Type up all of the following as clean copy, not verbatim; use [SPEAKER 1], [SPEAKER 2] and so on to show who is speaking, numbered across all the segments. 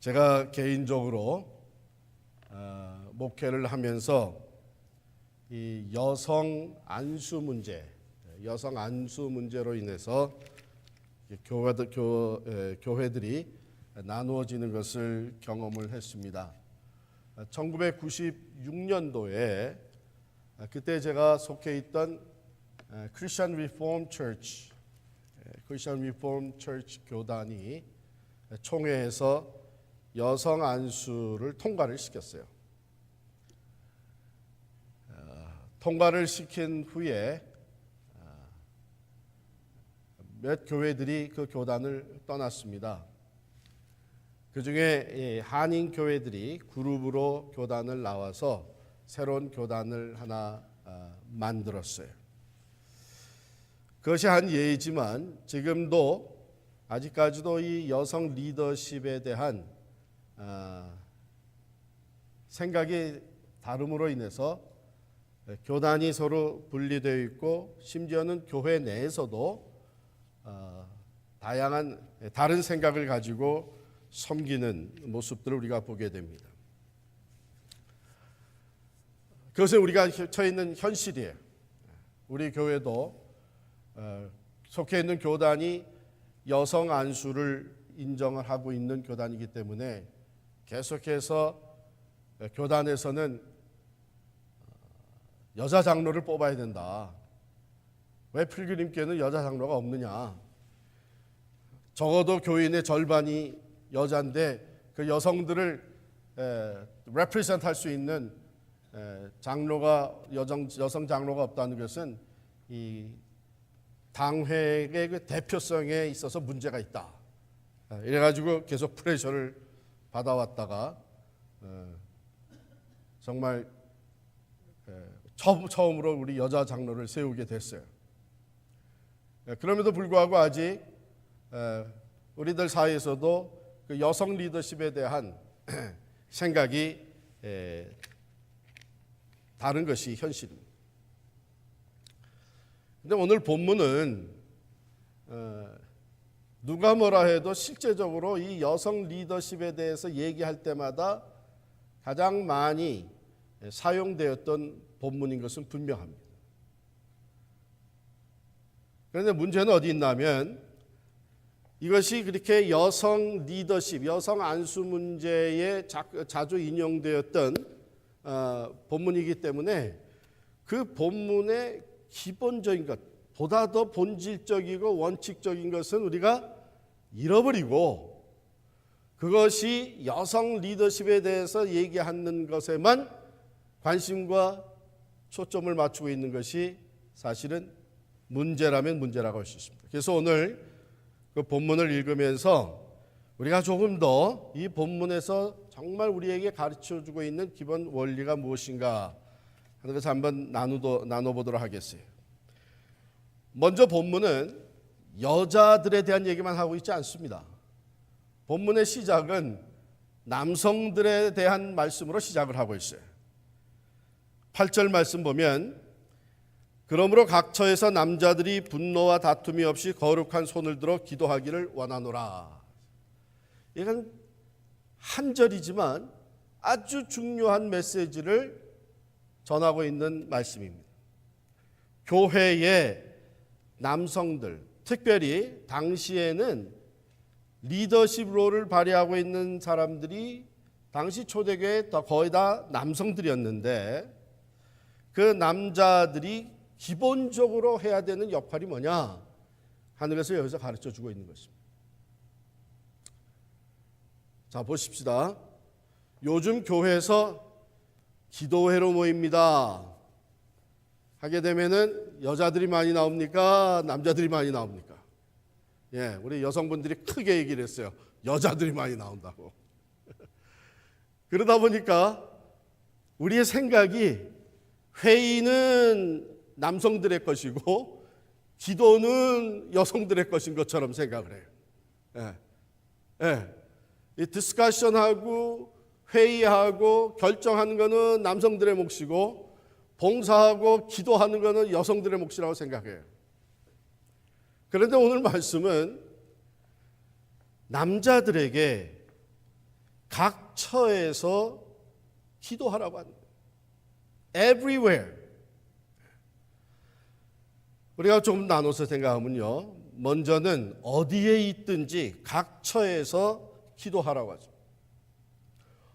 [SPEAKER 1] 제가 개인적으로 목회를 하면서 이 여성 안수 문제로 인해서 교회들이 나누어지는 것을 경험을 했습니다. 1996년도에 그때 제가 속해 있던 크리스천 리폼 처치 교단이 총회에서 여성 안수를 통과를 시켰어요. 통과를 시킨 후에 몇 교회들이 그 교단을 떠났습니다. 그 중에 한인 교회들이 그룹으로 교단을 나와서 새로운 교단을 하나 만들었어요. 그것이 한 예이지만 지금도 아직까지도 이 여성 리더십에 대한 생각이 다름으로 인해서 교단이 서로 분리되어 있고 심지어는 교회 내에서도 다양한 다른 생각을 가지고 섬기는 모습들을 우리가 보게 됩니다. 그것은 우리가 처해 있는 현실이에요. 우리 교회도 속해 있는 교단이 여성 안수를 인정을 하고 있는 교단이기 때문에 계속해서 교단에서는 여자 장로를 뽑아야 된다. 왜 필그림교회는 여자 장로가 없느냐? 적어도 교인의 절반이 여자인데 그 여성들을 represent 할 수 있는 여성 장로가 없다는 것은 이 당회의 그 대표성에 있어서 문제가 있다. 이래가지고 계속 프레셔를 받아왔다가 정말 처음으로 우리 여자 장로를 세우게 됐어요. 그럼에도 불구하고 아직 우리들 사이에서도 그 여성 리더십에 대한 생각이 다른 것이 현실입니다. 근데 오늘 본문은 누가 뭐라 해도 실제적으로 이 여성 리더십에 대해서 얘기할 때마다 가장 많이 사용되었던 본문인 것은 분명합니다. 그런데 문제는 어디 있냐면 이것이 그렇게 여성 리더십, 여성 안수 문제에 자주 인용되었던 본문이기 때문에 그 본문의 기본적인 것, 보다 더 본질적이고 원칙적인 것은 우리가 잃어버리고 그것이 여성 리더십에 대해서 얘기하는 것에만 관심과 초점을 맞추고 있는 것이 사실은 문제라면 문제라고 할 수 있습니다. 그래서 오늘 그 본문을 읽으면서 우리가 조금 더 이 본문에서 정말 우리에게 가르쳐주고 있는 기본 원리가 무엇인가 하는 것을 한번 나눠보도록 하겠어요. 먼저 본문은 여자들에 대한 얘기만 하고 있지 않습니다. 본문의 시작은 남성들에 대한 말씀으로 시작을 하고 있어요. 8절 말씀 보면 그러므로 각처에서 남자들이 분노와 다툼이 없이 거룩한 손을 들어 기도하기를 원하노라. 이건 한 절이지만 아주 중요한 메시지를 전하고 있는 말씀입니다. 교회의 남성들, 특별히 당시에는 리더십 롤을 발휘하고 있는 사람들이 당시 초대교회 거의 다 남성들이었는데 그 남자들이 기본적으로 해야 되는 역할이 뭐냐 하는 것을 여기서 가르쳐주고 있는 것입니다. 자, 보십시다. 요즘 교회에서 기도회로 모입니다 하게 되면은 여자들이 많이 나옵니까? 남자들이 많이 나옵니까? 예, 우리 여성분들이 크게 얘기를 했어요. 여자들이 많이 나온다고. 그러다 보니까 우리의 생각이 회의는 남성들의 것이고 기도는 여성들의 것인 것처럼 생각을 해요. 이 디스커션하고 회의하고 결정하는 것은 남성들의 몫이고 봉사하고 기도하는 것은 여성들의 몫이라고 생각해요. 그런데 오늘 말씀은 남자들에게 각 처에서 기도하라고 하는 거예요. Everywhere. 우리가 좀 나눠서 생각하면요. 먼저는 어디에 있든지 각 처에서 기도하라고 하죠.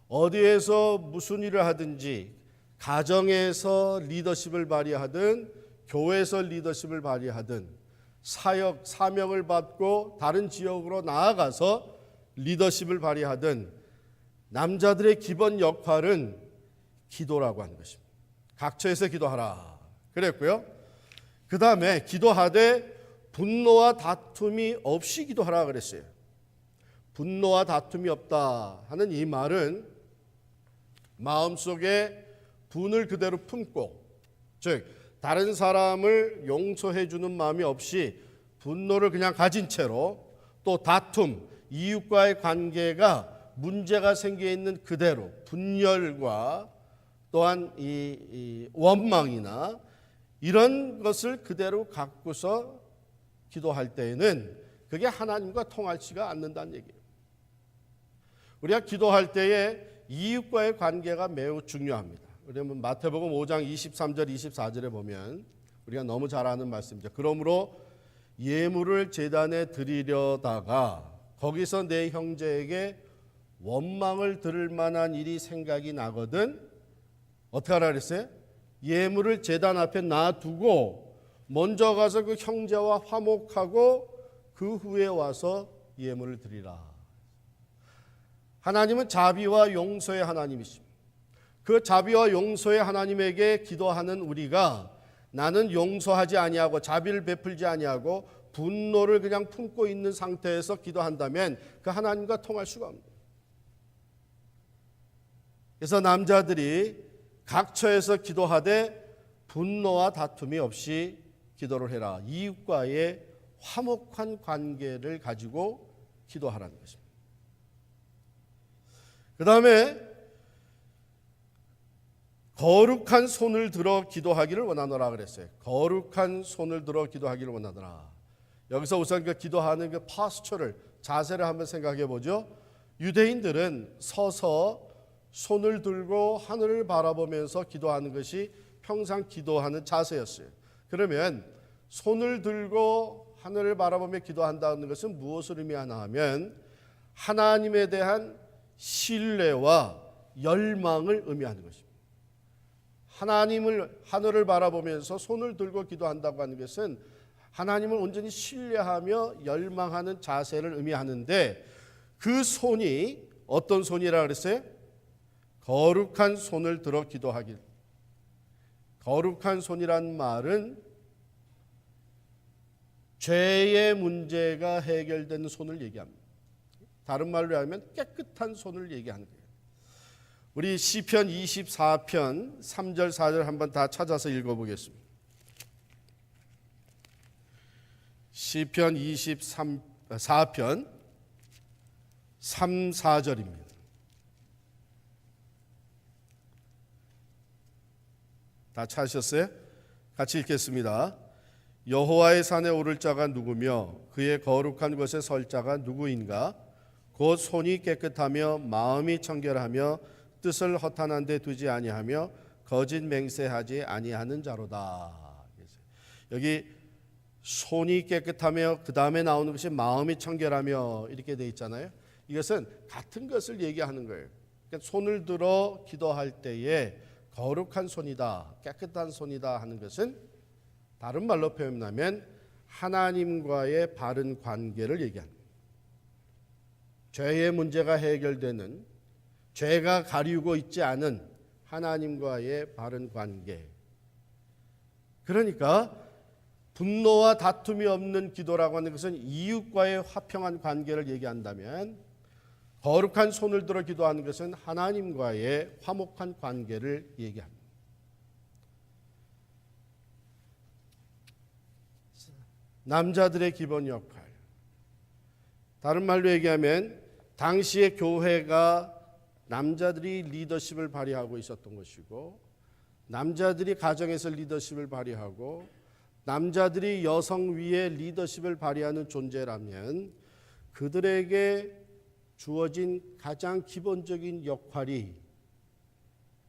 [SPEAKER 1] 어디에서 무슨 일을 하든지 가정에서 리더십을 발휘하든 교회에서 리더십을 발휘하든 사역, 사명을 받고 다른 지역으로 나아가서 리더십을 발휘하든 남자들의 기본 역할은 기도라고 하는 것입니다. 각처에서 기도하라 그랬고요. 그 다음에 기도하되 분노와 다툼이 없이 기도하라 그랬어요. 분노와 다툼이 없다 하는 이 말은 마음속에 분을 그대로 품고, 즉 다른 사람을 용서해 주는 마음이 없이 분노를 그냥 가진 채로, 또 다툼, 이웃과의 관계가 문제가 생겨 있는 그대로 분열과 또한 이 원망이나 이런 것을 그대로 갖고서 기도할 때에는 그게 하나님과 통하지가 않는다는 얘기예요. 우리가 기도할 때에 이웃과의 관계가 매우 중요합니다. 그러면 마태복음 5장 23절 24절에 보면 우리가 너무 잘 아는 말씀이죠. 그러므로 예물을 제단에 드리려다가 거기서 내 형제에게 원망을 들을 만한 일이 생각이 나거든 어떻게 하라 그랬어요? 예물을 제단 앞에 놔두고 먼저 가서 그 형제와 화목하고 그 후에 와서 예물을 드리라. 하나님은 자비와 용서의 하나님이십니다. 그 자비와 용서의 하나님에게 기도하는 우리가 나는 용서하지 아니하고 자비를 베풀지 아니하고 분노를 그냥 품고 있는 상태에서 기도한다면 그 하나님과 통할 수가 없습니다. 그래서 남자들이 각처에서 기도하되 분노와 다툼이 없이 기도를 해라. 이웃과의 화목한 관계를 가지고 기도하라는 것입니다. 그 다음에 거룩한 손을 들어 기도하기를 원하노라 그랬어요. 거룩한 손을 들어 기도하기를 원하노라. 여기서 우선 그 기도하는 그 파스처를, 자세를 한번 생각해 보죠. 유대인들은 서서 손을 들고 하늘을 바라보면서 기도하는 것이 평상 기도하는 자세였어요. 그러면 손을 들고 하늘을 바라보며 기도한다는 것은 무엇을 의미하나 하면 하나님에 대한 신뢰와 열망을 의미하는 것입니다. 하늘을 바라보면서 손을 들고 기도한다고 하는 것은 하나님을 온전히 신뢰하며 열망하는 자세를 의미하는데, 그 손이 어떤 손이라 그랬어요? 거룩한 손을 들어 기도하길. 거룩한 손이란 말은 죄의 문제가 해결된 손을 얘기합니다. 다른 말로 하면 깨끗한 손을 얘기하는 거예요. 우리 시편 24편 3절 4절 한번 다 찾아서 읽어보겠습니다. 시편 24편 3, 4절입니다. 다 찾으셨어요? 같이 읽겠습니다. 여호와의 산에 오를 자가 누구며 그의 거룩한 곳에 설 자가 누구인가? 곧 손이 깨끗하며 마음이 청결하며 뜻을 허탄한 데 두지 아니하며 거짓 맹세하지 아니하는 자로다. 여기 손이 깨끗하며 그 다음에 나오는 것이 마음이 청결하며 이렇게 돼 있잖아요. 이것은 같은 것을 얘기하는 거예요. 그러니까 손을 들어 기도할 때에 거룩한 손이다, 깨끗한 손이다 하는 것은 다른 말로 표현하면 하나님과의 바른 관계를 얘기합니다. 죄의 문제가 해결되는, 죄가 가리우고 있지 않은 하나님과의 바른 관계. 그러니까 분노와 다툼이 없는 기도라고 하는 것은 이웃과의 화평한 관계를 얘기한다면, 거룩한 손을 들어 기도하는 것은 하나님과의 화목한 관계를 얘기합니다. 남자들의 기본 역할, 다른 말로 얘기하면 당시의 교회가 남자들이 리더십을 발휘하고 있었던 것이고, 남자들이 가정에서 리더십을 발휘하고 남자들이 여성 위에 리더십을 발휘하는 존재라면 그들에게 주어진 가장 기본적인 역할이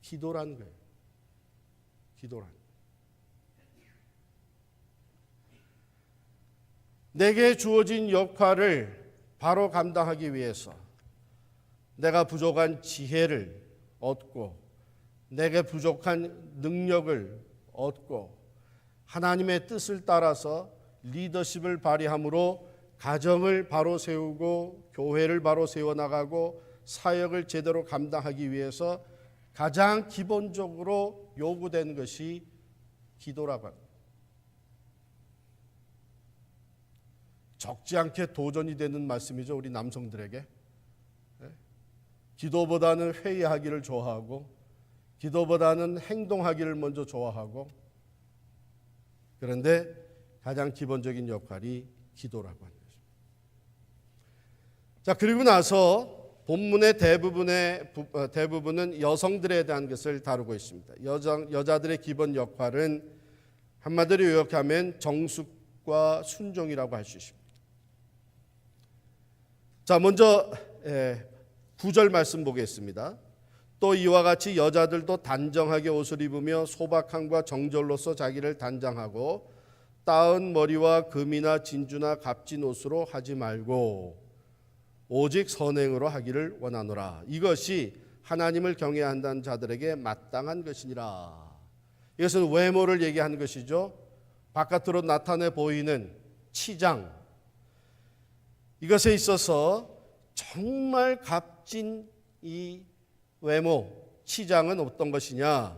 [SPEAKER 1] 기도라는 거예요. 기도란. 내게 주어진 역할을 바로 감당하기 위해서 내가 부족한 지혜를 얻고 내게 부족한 능력을 얻고 하나님의 뜻을 따라서 리더십을 발휘함으로 가정을 바로 세우고 교회를 바로 세워나가고 사역을 제대로 감당하기 위해서 가장 기본적으로 요구되는 것이 기도라고 합니다. 적지 않게 도전이 되는 말씀이죠. 우리 남성들에게. 기도보다는 회의하기를 좋아하고 기도보다는 행동하기를 먼저 좋아하고 그런데 가장 기본적인 역할이 기도라고 하는 것입니다. 자, 그리고 나서 본문의 대부분은 여성들에 대한 것을 다루고 있습니다. 여자들의 기본 역할은 한마디로 요약하면 정숙과 순종이라고 할 수 있습니다. 자, 먼저 9절 말씀 보겠습니다. 또 이와 같이 여자들도 단정하게 옷을 입으며 소박함과 정절로서 자기를 단장하고 따은 머리와 금이나 진주나 값진 옷으로 하지 말고 오직 선행으로 하기를 원하노라. 이것이 하나님을 경외한다는 자들에게 마땅한 것이니라. 이것은 외모를 얘기하는 것이죠. 바깥으로 나타내 보이는 치장, 이것에 있어서 정말 값진 이 외모, 치장은 어떤 것이냐?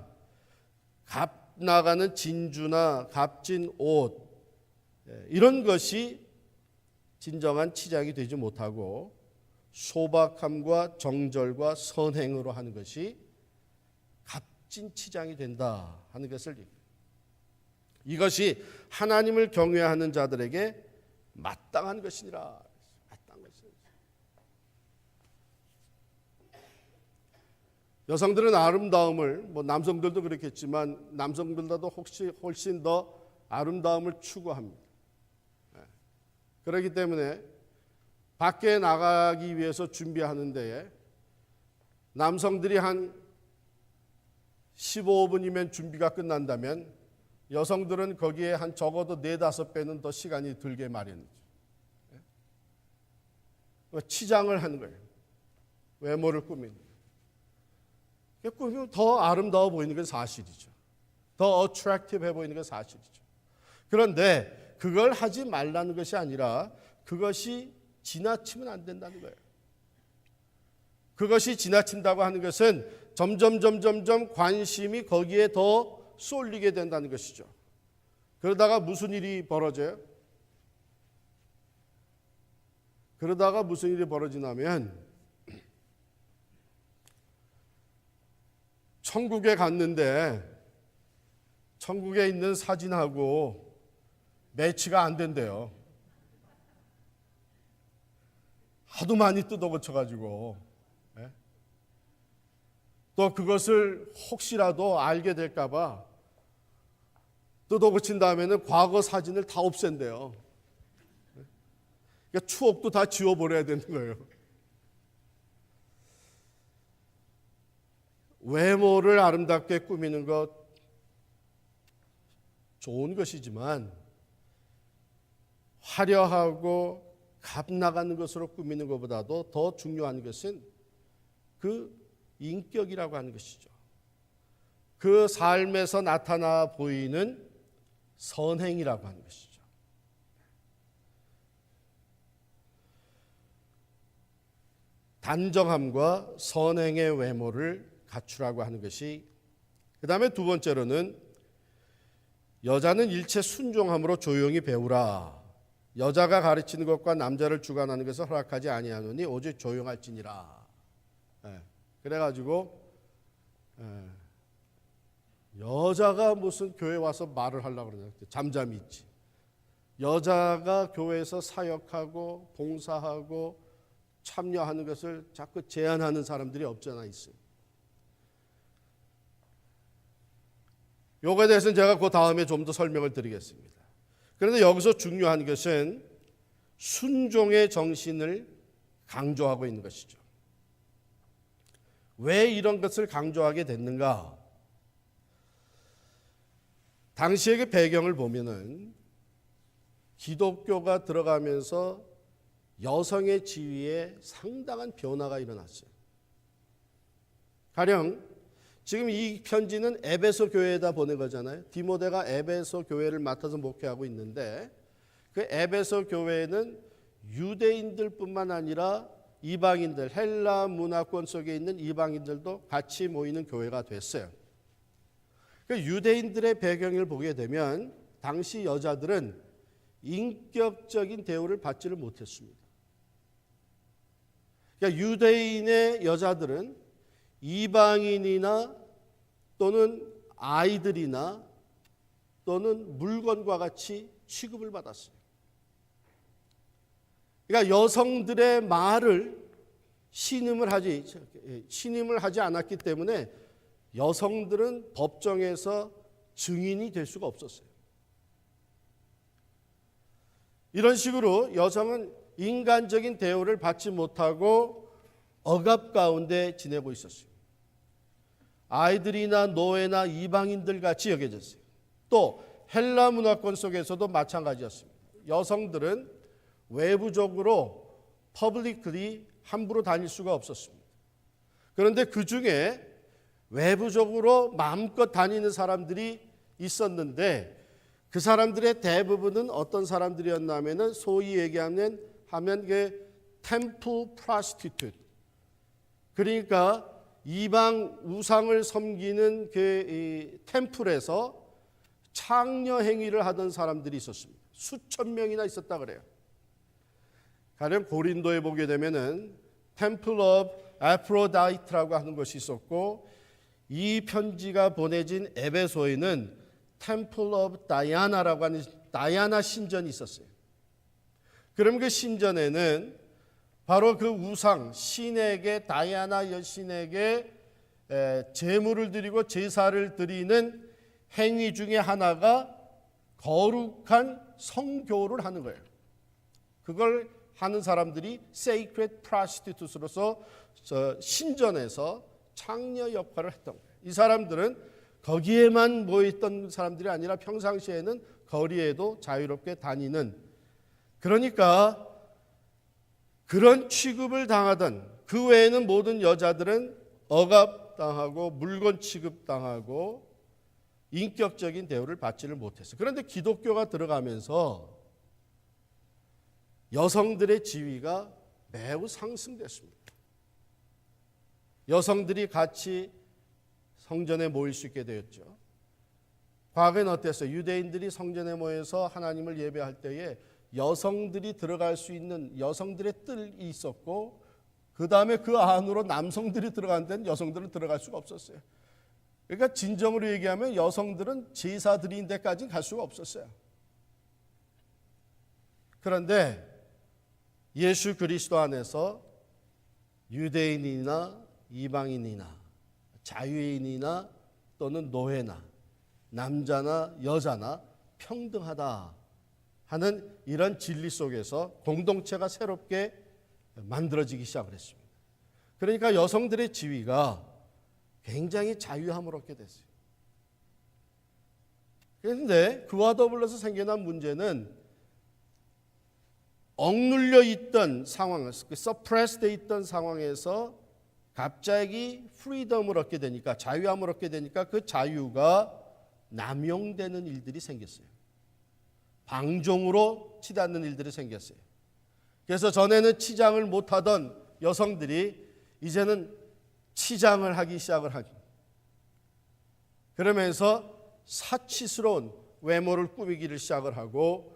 [SPEAKER 1] 값 나가는 진주나 값진 옷, 이런 것이 진정한 치장이 되지 못하고 소박함과 정절과 선행으로 하는 것이 값진 치장이 된다 하는 것을 얘기합니다. 이것이 하나님을 경외하는 자들에게 마땅한 것이니라. 여성들은 아름다움을, 남성들도 그렇겠지만 남성들보다도 훨씬 더 아름다움을 추구합니다. 그렇기 때문에 밖에 나가기 위해서 준비하는 데에 남성들이 한 15분이면 준비가 끝난다면 여성들은 거기에 한 적어도 4-5배는 더 시간이 들게 마련이죠. 치장을 하는 거예요. 외모를 꾸미는 거예요. 꾸미면 더 아름다워 보이는 건 사실이죠. 더 어트랙티브해 보이는 건 사실이죠. 그런데 그걸 하지 말라는 것이 아니라 그것이 지나치면 안 된다는 거예요. 그것이 지나친다고 하는 것은 점점 관심이 거기에 더 쏠리게 된다는 것이죠. 그러다가 무슨 일이 벌어져요? 그러다가 무슨 일이 벌어지냐면 천국에 갔는데 천국에 있는 사진하고 매치가 안 된대요. 하도 많이 뜯어고쳐가지고 또 그것을 혹시라도 알게 될까봐 뜯어고친 다음에는 과거 사진을 다 없앤대요. 그러니까 추억도 다 지워버려야 되는 거예요. 외모를 아름답게 꾸미는 것 좋은 것이지만 화려하고 값 나가는 것으로 꾸미는 것보다도 더 중요한 것은 그 인격이라고 하는 것이죠. 그 삶에서 나타나 보이는 선행이라고 하는 것이죠. 단정함과 선행의 외모를 갖추라고 하는 것이, 그 다음에 두 번째로는 여자는 일체 순종함으로 조용히 배우라. 여자가 가르치는 것과 남자를 주관하는 것을 허락하지 아니하노니 오직 조용할지니라. 그래가지고 여자가 무슨 교회 와서 말을 하려고 그러냐. 잠잠히 있지. 여자가 교회에서 사역하고 봉사하고 참여하는 것을 자꾸 제한하는 사람들이 없잖아 있어요. 요거에 대해서는 제가 그 다음에 좀 더 설명을 드리겠습니다. 그런데 여기서 중요한 것은 순종의 정신을 강조하고 있는 것이죠. 왜 이런 것을 강조하게 됐는가? 당시의 그 배경을 보면은 기독교가 들어가면서 여성의 지위에 상당한 변화가 일어났어요. 가령 지금 이 편지는 에베소 교회에다 보낸 거잖아요. 디모데가 에베소 교회를 맡아서 목회하고 있는데 그 에베소 교회는 유대인들뿐만 아니라 이방인들, 헬라 문화권 속에 있는 이방인들도 같이 모이는 교회가 됐어요. 그 유대인들의 배경을 보게 되면 당시 여자들은 인격적인 대우를 받지를 못했습니다. 그러니까 유대인의 여자들은 이방인이나 또는 아이들이나 또는 물건과 같이 취급을 받았어요. 그러니까 여성들의 말을 신임을 하지 않았기 때문에 여성들은 법정에서 증인이 될 수가 없었어요. 이런 식으로 여성은 인간적인 대우를 받지 못하고 억압 가운데 지내고 있었어요. 아이들이나 노예나 이방인들 같이 여겨졌어요. 또 헬라 문화권 속에서도 마찬가지였습니다. 여성들은 외부적으로 퍼블릭리 함부로 다닐 수가 없었습니다. 그런데 그 중에 외부적으로 마음껏 다니는 사람들이 있었는데 그 사람들의 대부분은 어떤 사람들이었냐면은 소위 얘기하면 그 템플 프로스티튜트, 그러니까 이방 우상을 섬기는 그 템플에서 창녀 행위를 하던 사람들이 있었습니다. 수천 명이나 있었다 그래요. 가령 고린도에 보게 되면은 템플 오브 아프로다이트라고 하는 것이 있었고, 이 편지가 보내진 에베소에는 템플 오브 다이아나라고 하는 다이아나 신전이 있었어요. 그럼 그 신전에는 바로 그 우상 신에게, 다이아나 여신에게 제물을 드리고 제사를 드리는 행위 중에 하나가 거룩한 성교를 하는 거예요. 그걸 하는 사람들이 sacred prostitutes로서 신전에서 창녀 역할을 했던 거예요. 이 사람들은 거기에만 모여있던 사람들이 아니라 평상시에는 거리에도 자유롭게 다니는, 그러니까 그런 취급을 당하던, 그 외에는 모든 여자들은 억압당하고 물건 취급당하고 인격적인 대우를 받지를 못했어요. 그런데 기독교가 들어가면서 여성들의 지위가 매우 상승됐습니다. 여성들이 같이 성전에 모일 수 있게 되었죠. 과거에는 어땠어요? 유대인들이 성전에 모여서 하나님을 예배할 때에 여성들이 들어갈 수 있는 여성들의 뜰이 있었고, 그 다음에 그 안으로 남성들이 들어간 데는 여성들은 들어갈 수가 없었어요. 그러니까 진정으로 얘기하면 여성들은 제사 드리는 데까지는 갈 수가 없었어요. 그런데 예수 그리스도 안에서 유대인이나 이방인이나 자유인이나 또는 노예나 남자나 여자나 평등하다 하는 이런 진리 속에서 공동체가 새롭게 만들어지기 시작을 했습니다. 그러니까 여성들의 지위가 굉장히 자유함을 얻게 됐어요. 그런데 그와 더불어서 생겨난 문제는 억눌려 있던 상황, 서프레스돼 있던 상황에서 갑자기 프리덤을 얻게 되니까, 자유함을 얻게 되니까 그 자유가 남용되는 일들이 생겼어요. 방종으로 치닫는 일들이 생겼어요. 그래서 전에는 치장을 못하던 여성들이 이제는 치장을 하기 시작을 하죠. 그러면서 사치스러운 외모를 꾸미기를 시작을 하고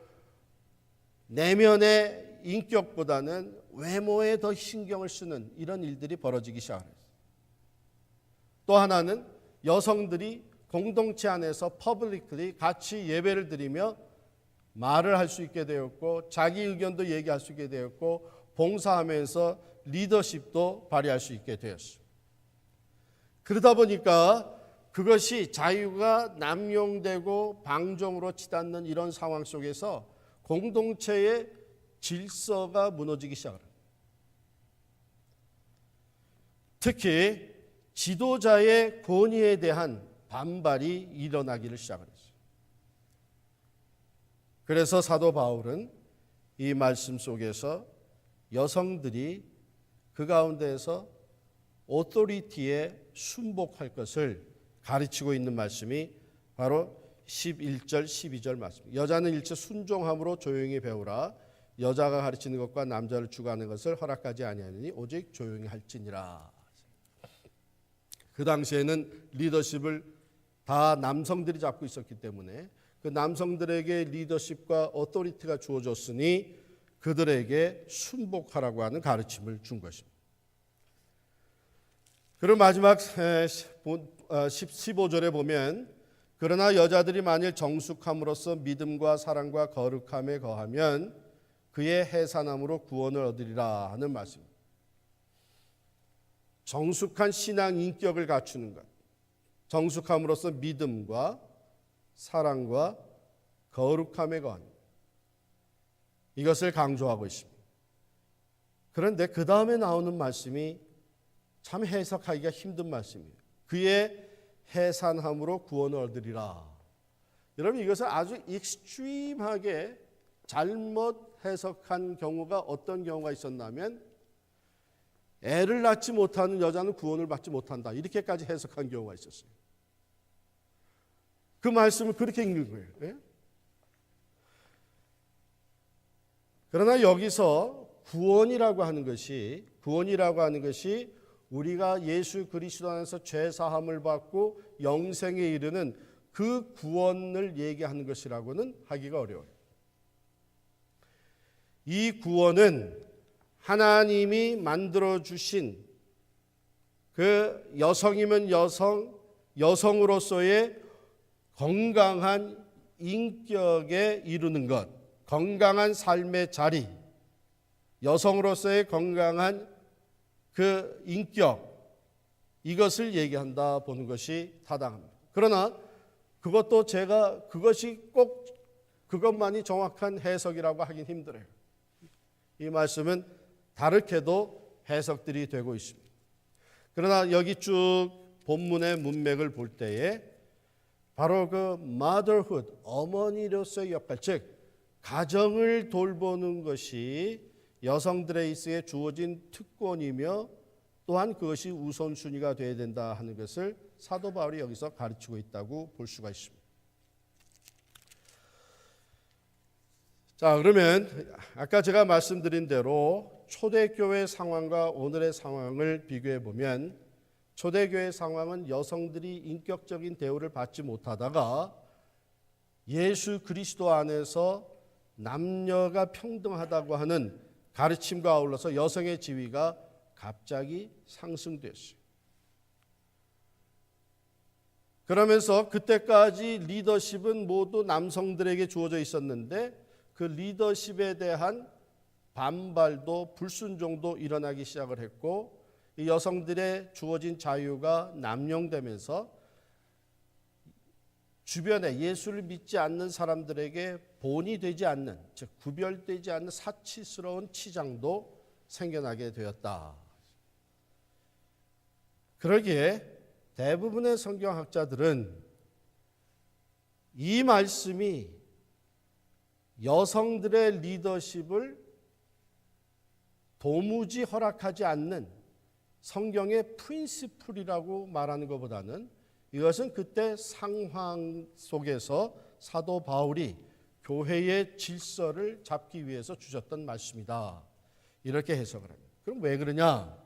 [SPEAKER 1] 내면의 인격보다는 외모에 더 신경을 쓰는 이런 일들이 벌어지기 시작했어요. 또 하나는 여성들이 공동체 안에서 퍼블릭리 같이 예배를 드리며 말을 할 수 있게 되었고, 자기 의견도 얘기할 수 있게 되었고, 봉사하면서 리더십도 발휘할 수 있게 되었어요. 그러다 보니까 그것이 자유가 남용되고 방종으로 치닫는 이런 상황 속에서 공동체의 질서가 무너지기 시작합니다. 특히 지도자의 권위에 대한 반발이 일어나기를 시작했어요. 그래서 사도 바울은 이 말씀 속에서 여성들이 그 가운데에서 오토리티에 순복할 것을 가르치고 있는 말씀이 바로 11절, 12절 말씀. 여자는 일체 순종함으로 조용히 배우라. 여자가 가르치는 것과 남자를 주관하는 것을 허락하지 아니하느니 오직 조용히 할지니라. 그 당시에는 리더십을 다 남성들이 잡고 있었기 때문에 그 남성들에게 리더십과 오토리티가 주어졌으니 그들에게 순복하라고 하는 가르침을 준 것입니다. 그리고 마지막 15절에 보면 그러나 여자들이 만일 정숙함으로써 믿음과 사랑과 거룩함에 거하면 그의 해산함으로 구원을 얻으리라 하는 말씀입니다. 정숙한 신앙 인격을 갖추는 것, 정숙함으로써 믿음과 사랑과 거룩함에 거하는 것, 이것을 강조하고 있습니다. 그런데 그 다음에 나오는 말씀이 참 해석하기가 힘든 말씀이에요. 그의 해산함으로 구원을 얻으리라. 여러분, 이것을 아주 익스트림하게 잘못 해석한 경우가 어떤 경우가 있었냐면 애를 낳지 못하는 여자는 구원을 받지 못한다, 이렇게까지 해석한 경우가 있었어요. 그 말씀을 그렇게 읽는 거예요. 예? 그러나 여기서 구원이라고 하는 것이 우리가 예수 그리스도 안에서 죄 사함을 받고 영생에 이르는 그 구원을 얘기하는 것이라고는 하기가 어려워요. 이 구원은 하나님이 만들어 주신 그 여성이면 여성으로서의 건강한 인격에 이루는 것, 건강한 삶의 자리, 여성으로서의 건강한 그 인격, 이것을 얘기한다 보는 것이 타당합니다. 그러나 그것도 제가 그것이 꼭 그것만이 정확한 해석이라고 하긴 힘들어요. 이 말씀은 다르게도 해석들이 되고 있습니다. 그러나 여기 쭉 본문의 문맥을 볼 때에 바로 그 motherhood, 어머니로서의 역할, 즉 가정을 돌보는 것이 여성들에 있어 주어진 특권이며 또한 그것이 우선순위가 되어야 된다 하는 것을 사도 바울이 여기서 가르치고 있다고 볼 수가 있습니다. 자, 그러면 아까 제가 말씀드린 대로 초대교회 상황과 오늘의 상황을 비교해 보면 초대교회 상황은 여성들이 인격적인 대우를 받지 못하다가 예수 그리스도 안에서 남녀가 평등하다고 하는 가르침과 아울러서 여성의 지위가 갑자기 상승됐어요. 그러면서 그때까지 리더십은 모두 남성들에게 주어져 있었는데 그 리더십에 대한 반발도 불순종도 일어나기 시작을 했고 이 여성들의 주어진 자유가 남용되면서 주변에 예수를 믿지 않는 사람들에게 본이 되지 않는, 즉 구별되지 않는 사치스러운 치장도 생겨나게 되었다. 그러기에 대부분의 성경학자들은 이 말씀이 여성들의 리더십을 도무지 허락하지 않는 성경의 프린시플이라고 말하는 것보다는 이것은 그때 상황 속에서 사도 바울이 교회의 질서를 잡기 위해서 주셨던 말씀이다, 이렇게 해석을 합니다. 그럼 왜 그러냐?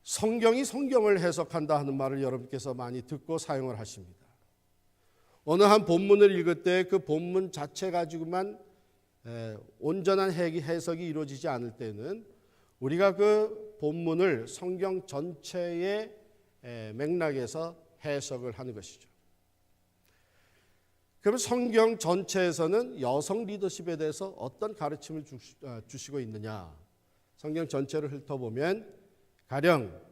[SPEAKER 1] 성경이 성경을 해석한다 하는 말을 여러분께서 많이 듣고 사용을 하십니다. 어느 한 본문을 읽을 때 그 본문 자체 가지고만 온전한 해석이 이루어지지 않을 때는 우리가 그 본문을 성경 전체의 맥락에서 해석을 하는 것이죠. 그럼 성경 전체에서는 여성 리더십에 대해서 어떤 가르침을 주시고 있느냐? 성경 전체를 훑어보면 가령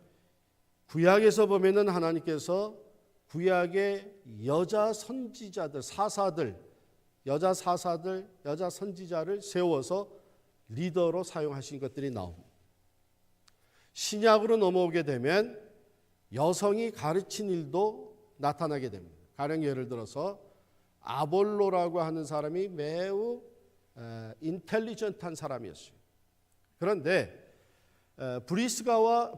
[SPEAKER 1] 구약에서 보면은 하나님께서 구약의 여자 선지자들, 여자 사사들, 여자 선지자를 세워서 리더로 사용하신 것들이 나옵니다. 신약으로 넘어오게 되면 여성이 가르친 일도 나타나게 됩니다. 가령 예를 들어서 아볼로라고 하는 사람이 매우 인텔리전트한 사람이었어요. 그런데 브리스기아와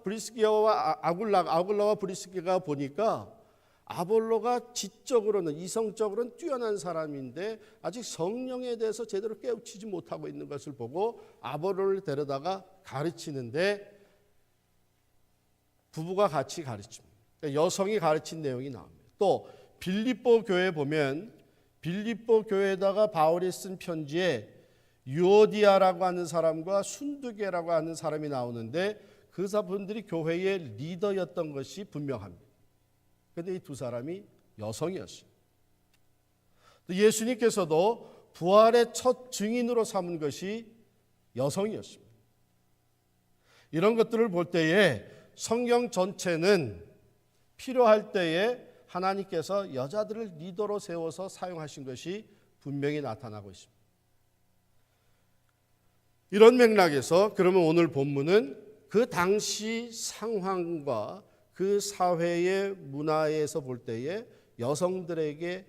[SPEAKER 1] 아굴라와 브리스기아가 보니까 아볼로가 지적으로는 이성적으로는 뛰어난 사람인데 아직 성령에 대해서 제대로 깨우치지 못하고 있는 것을 보고 아볼로를 데려다가 가르치는데 부부가 같이 가르칩니다. 그러니까 여성이 가르친 내용이 나옵니다. 또 빌립보 교회 보면 빌립보 교회에다가 바울이 쓴 편지에 유오디아라고 하는 사람과 순두계라고 하는 사람이 나오는데 그 사람들이 교회의 리더였던 것이 분명합니다. 그런데 이 두 사람이 여성이었어요. 예수님께서도 부활의 첫 증인으로 삼은 것이 여성이었습니다. 이런 것들을 볼 때에 성경 전체는 필요할 때에 하나님께서 여자들을 리더로 세워서 사용하신 것이 분명히 나타나고 있습니다. 이런 맥락에서 그러면 오늘 본문은 그 당시 상황과 그 사회의 문화에서 볼 때에 여성들이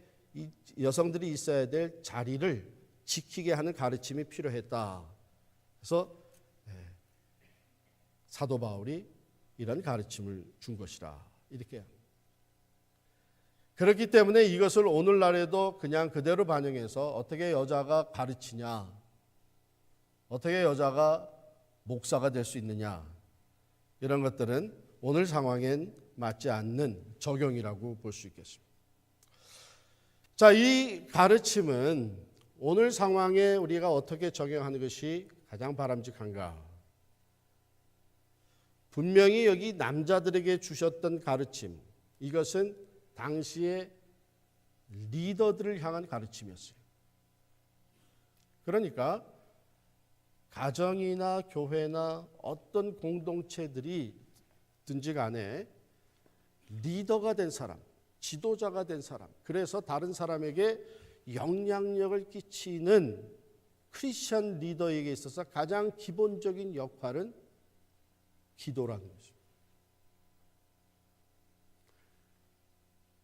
[SPEAKER 1] 있어야 될 자리를 지키게 하는 가르침이 필요했다. 그래서 사도 바울이 이런 가르침을 준 것이라 이렇게 합니다. 그렇기 때문에 이것을 오늘날에도 그냥 그대로 반영해서 어떻게 여자가 가르치냐, 어떻게 여자가 목사가 될 수 있느냐, 이런 것들은 오늘 상황엔 맞지 않는 적용이라고 볼 수 있겠습니다. 자, 이 가르침은 오늘 상황에 우리가 어떻게 적용하는 것이 가장 바람직한가? 분명히 여기 남자들에게 주셨던 가르침, 이것은 당시의 리더들을 향한 가르침이었어요. 그러니까 가정이나 교회나 어떤 공동체들이 든지 간에 리더가 된 사람, 지도자가 된 사람, 그래서 다른 사람에게 영향력을 끼치는 크리스천 리더에게 있어서 가장 기본적인 역할은 기도라는 거죠.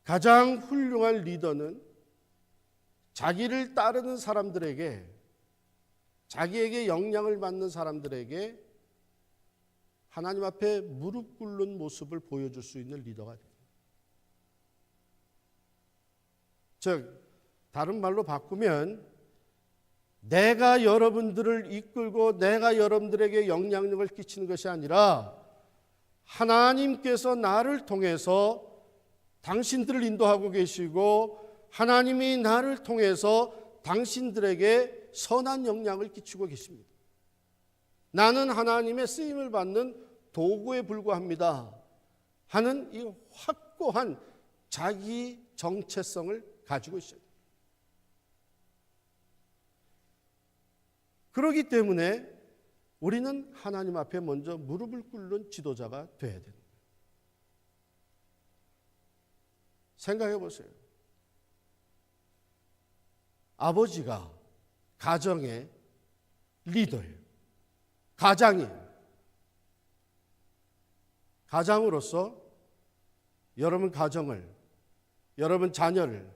[SPEAKER 1] 가장 훌륭한 리더는 자기를 따르는 사람들에게, 자기에게 영향을 받는 사람들에게 하나님 앞에 무릎 꿇는 모습을 보여줄 수 있는 리더가 됩니다. 즉, 다른 말로 바꾸면 내가 여러분들을 이끌고 내가 여러분들에게 영향력을 끼치는 것이 아니라 하나님께서 나를 통해서 당신들을 인도하고 계시고 하나님이 나를 통해서 당신들에게 선한 영향을 끼치고 계십니다. 나는 하나님의 쓰임을 받는 도구에 불과합니다 하는 이 확고한 자기 정체성을 가지고 있어요. 그렇기 때문에 우리는 하나님 앞에 먼저 무릎을 꿇는 지도자가 되어야 됩니다. 생각해 보세요. 아버지가 가정의 리더예요. 가장이에요. 가장으로서 여러분 가정을, 여러분 자녀를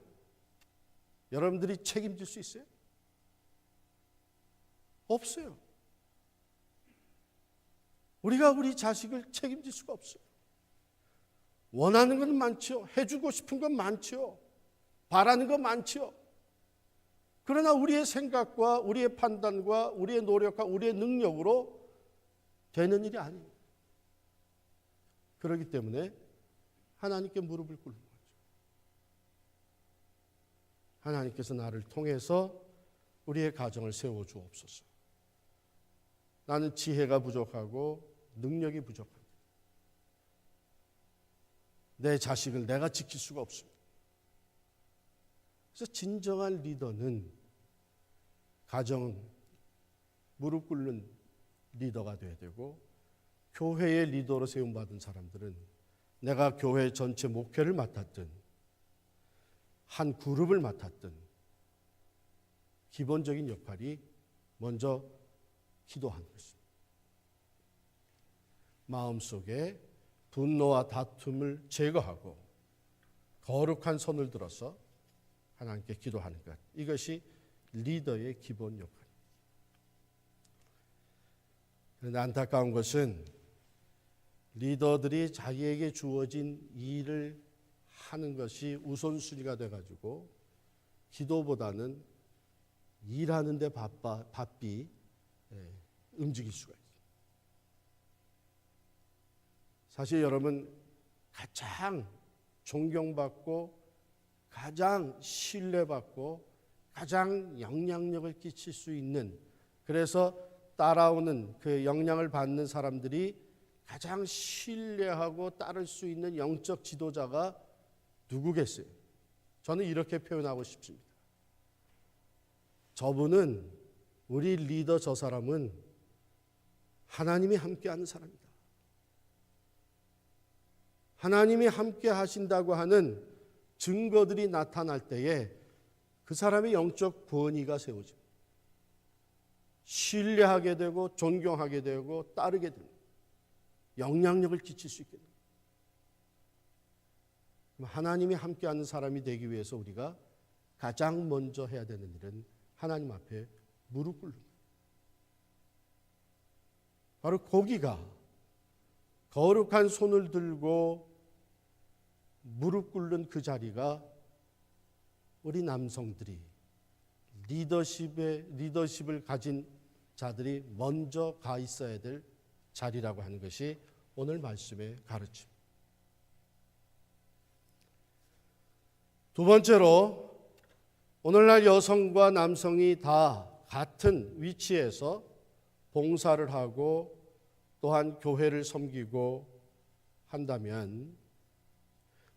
[SPEAKER 1] 여러분들이 책임질 수 있어요? 없어요. 우리가 우리 자식을 책임질 수가 없어요. 원하는 건 많죠. 해주고 싶은 건 많죠. 바라는 건 많죠. 그러나 우리의 생각과 우리의 판단과 우리의 노력과 우리의 능력으로 되는 일이 아니에요. 그렇기 때문에 하나님께 무릎을 꿇는 거죠. 하나님께서 나를 통해서 우리의 가정을 세워주옵소서. 나는 지혜가 부족하고 능력이 부족합니다. 내 자식을 내가 지킬 수가 없습니다. 그래서 진정한 리더는 가정 무릎 꿇는 리더가 되어야 되고, 교회의 리더로 세움받은 사람들은 내가 교회 전체 목회를 맡았든 한 그룹을 맡았든 기본적인 역할이 먼저 기도하는 것입니다. 마음속에 분노와 다툼을 제거하고 거룩한 손을 들어서 하나님께 기도하는 것. 이것이 리더의 기본 역할입니다. 그런데 안타까운 것은 리더들이 자기에게 주어진 일을 하는 것이 우선순위가 돼가지고 기도보다는 일하는 데 바삐 움직일 수가 있어요. 사실 여러분 가장 존경받고 가장 신뢰받고 가장 영향력을 끼칠 수 있는, 그래서 따라오는 그 영향을 받는 사람들이 가장 신뢰하고 따를 수 있는 영적 지도자가 누구겠어요? 저는 이렇게 표현하고 싶습니다. 저분은, 우리 리더 저 사람은 하나님이 함께하는 사람이다. 하나님이 함께 하신다고 하는 증거들이 나타날 때에 그 사람의 영적 권위가 세워집니다. 신뢰하게 되고 존경하게 되고 따르게 됩니다. 영향력을 끼칠 수 있게 됩니다. 하나님이 함께하는 사람이 되기 위해서 우리가 가장 먼저 해야 되는 일은 하나님 앞에 무릎 꿇는 거예요. 바로 거기가, 거룩한 손을 들고 무릎 꿇는 그 자리가 우리 남성들이 리더십을 가진 자들이 먼저 가 있어야 될 자리라고 하는 것이 오늘 말씀의 가르침. 두 번째로, 오늘날 여성과 남성이 다 같은 위치에서 봉사를 하고 또한 교회를 섬기고 한다면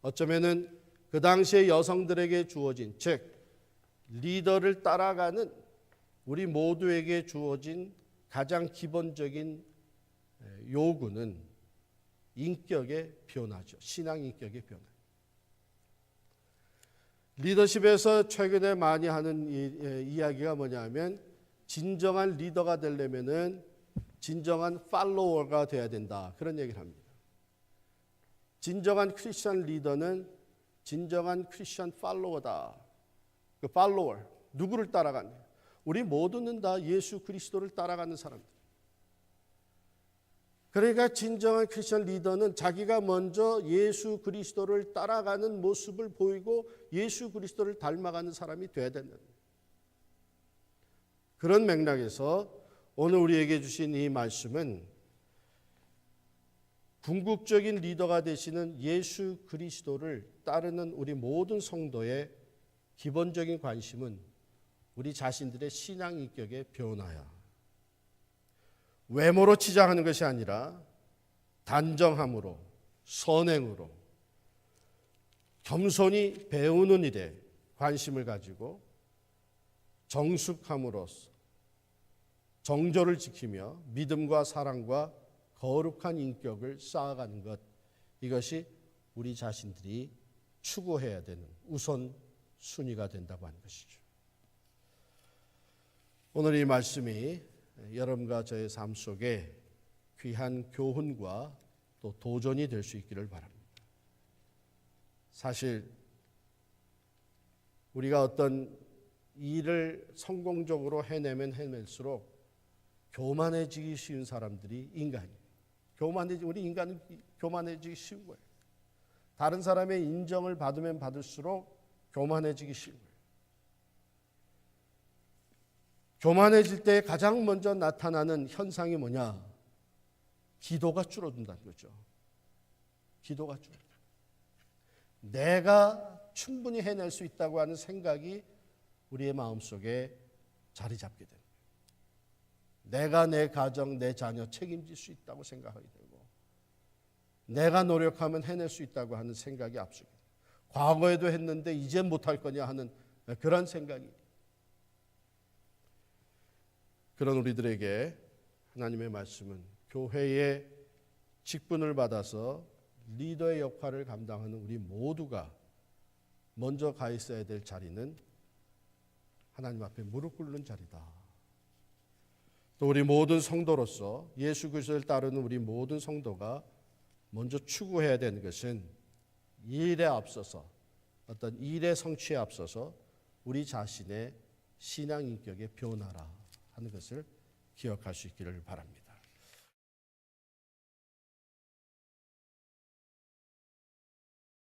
[SPEAKER 1] 어쩌면은 그 당시에 여성들에게 주어진, 즉 리더를 따라가는 우리 모두에게 주어진 가장 기본적인 요구는 인격의 변화죠. 신앙 인격의 변화. 리더십에서 최근에 많이 하는 이야기가 뭐냐면, 진정한 리더가 되려면은 진정한 팔로워가 돼야 된다, 그런 얘기를 합니다. 진정한 크리스천 리더는 진정한 크리스천 팔로워다. 그 팔로워, 누구를 따라가냐? 우리 모두는 다 예수 그리스도를 따라가는 사람들. 그러니까 진정한 크리스천 리더는 자기가 먼저 예수 그리스도를 따라가는 모습을 보이고 예수 그리스도를 닮아가는 사람이 돼야 된다. 그런 맥락에서 오늘 우리에게 주신 이 말씀은 궁극적인 리더가 되시는 예수 그리스도를 따르는 우리 모든 성도의 기본적인 관심은 우리 자신들의 신앙 인격의 변화야. 외모로 치장하는 것이 아니라 단정함으로, 선행으로, 겸손히 배우는 일에 관심을 가지고 정숙함으로써 정조를 지키며 믿음과 사랑과 거룩한 인격을 쌓아가는 것, 이것이 우리 자신들이 추구해야 되는 우선 순위가 된다고 하는 것이죠. 오늘 이 말씀이 여러분과 저의 삶 속에 귀한 교훈과 또 도전이 될 수 있기를 바랍니다. 사실 우리가 어떤 일을 성공적으로 해내면 해낼수록 교만해지기 쉬운 사람들이 인간이에요. 우리 인간은 교만해지기 쉬운 거예요. 다른 사람의 인정을 받으면 받을수록 교만해지기 쉬운 거예요. 교만해질 때 가장 먼저 나타나는 현상이 뭐냐? 기도가 줄어든다는 거죠. 기도가 줄어든다. 내가 충분히 해낼 수 있다고 하는 생각이 우리의 마음속에 자리 잡게 됩니다. 내가 내 가정, 내 자녀 책임질 수 있다고 생각하게 되고, 내가 노력하면 해낼 수 있다고 하는 생각이 앞서게 됩니다. 과거에도 했는데 이제 못할 거냐 하는 그런 생각이. 그런 우리들에게 하나님의 말씀은 교회의 직분을 받아서 리더의 역할을 감당하는 우리 모두가 먼저 가 있어야 될 자리는 하나님 앞에 무릎 꿇는 자리다. 또 우리 모든 성도로서 예수 그리스도를 따르는 우리 모든 성도가 먼저 추구해야 되는 것은 일에 앞서서 어떤 일의 성취에 앞서서 우리 자신의 신앙 인격의 변화라 하는 것을 기억할 수 있기를 바랍니다.